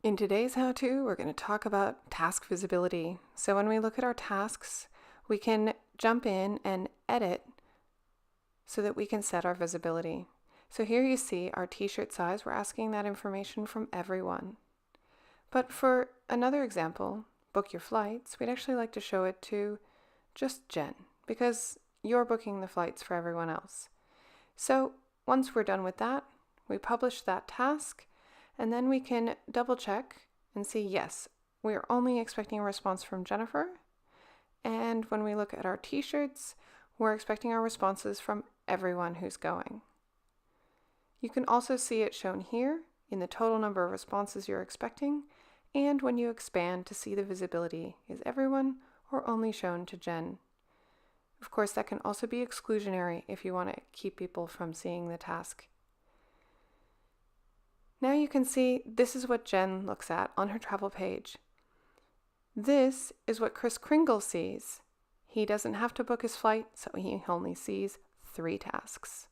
In today's how-to, we're going to talk about task visibility. So when we look at our tasks, we can jump in and edit so that we can set our visibility. So here you see our t-shirt size. We're asking that information from everyone. But for another example, book your flights, we'd actually like to show it to just Jen because you're booking the flights for everyone else. So once we're done with that, we publish that task, and then we can double check and see, yes, we are only expecting a response from Jennifer. And when we look at our t-shirts, we're expecting our responses from everyone who's going. You can also see it shown here in the total number of responses you're expecting, and when you expand to see the visibility, is everyone or only shown to Jen? Of course, that can also be exclusionary if you want to keep people from seeing the task. Now you can see this is what Jen looks at on her travel page. This is what Chris Kringle sees. He doesn't have to book his flight, so he only sees 3 tasks.